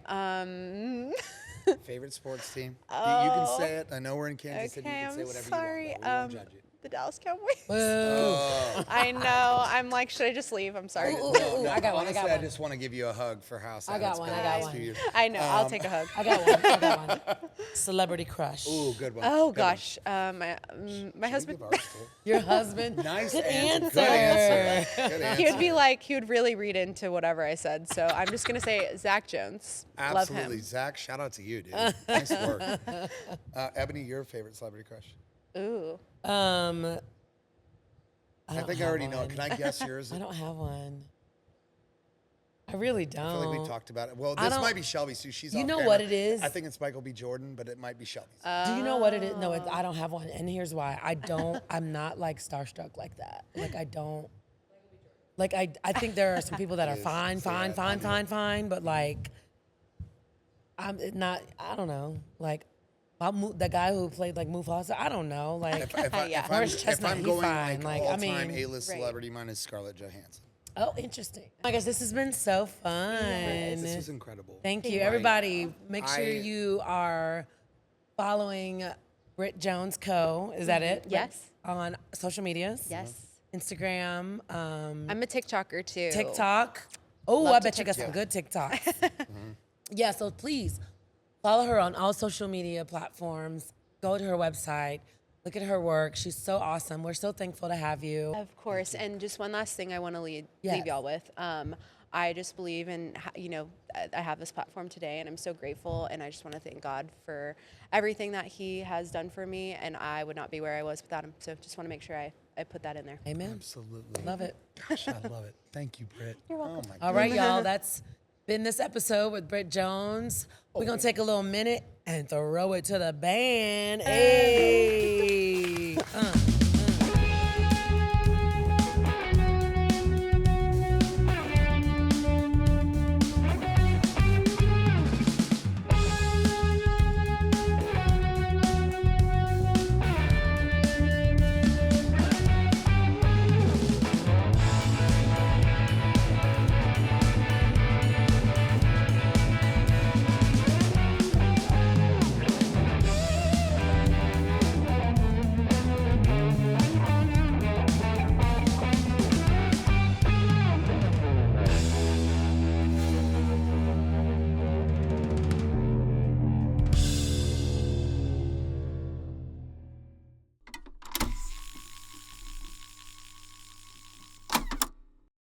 Favorite sports team. You can say it. I know we're in Kansas City. You Okay, can say I'm whatever sorry. you want. Though. We won't judge you. The Dallas Cowboys. Boo. I know. I'm like, should I just leave? I'm sorry. Ooh, I got one. Honestly, I got I one. just want to give you a hug for how sad I got it's one, been I the got last one. few years. I know. I'll take a hug. I got one. Celebrity crush. Ooh, good one. Oh Good one. gosh, my husband. Give ours too. Your husband. Nice Good answer. Good answer. answer. Good answer. He would be like, he would really read into whatever I said. So I'm just gonna say Zach Jones. Love Absolutely. him. Zach, shout out to you, dude. Nice work. Ebony, your favorite celebrity crush? Ooh. I think I already know. Can I guess yours? I don't have one. I really don't. I feel like we talked about it. Well, I this don't- might be Shelby's too. She's You off know camera. what it is? I think it's Michael B. Jordan, but it might be Shelby's. Do you know what it is? No, I don't have one, and here's why. I'm not like starstruck like that. Like I don't. Like I think there are some people that are fine, but like I'm not. I don't know. Like the guy who played like Mufasa. I don't know. Like Morris Chestnut, I'm he's going fine. like Like I all-time mean, A-list celebrity, mine is Scarlett Johansson. oh, interesting. I guess this has been so fun. This was incredible. Thank you, everybody. Make sure you are following Britt Jones Co. Is that it? Yes. On social medias. Yes. Instagram. I'm a TikToker too. TikTok. Oh, Love I to bet you got some TikTok. good TikToks. Yeah, so please follow her on all social media platforms. Go to her website. Look at her work. She's so awesome. We're so thankful to have you. Of course. And just one last thing I want to leave Yes. y'all with. I just believe in, I have this platform today and I'm so grateful. And I just want to thank God for everything that he has done for me. And I would not be where I was without him. So just want to make sure I put that in there. Amen. Absolutely. Love it. Gosh, I love it. Thank you, Britt. You're welcome. Oh my All right, y'all. That's been this episode with Britt Jones. We're going to take a little minute and throw it to the band. Hey.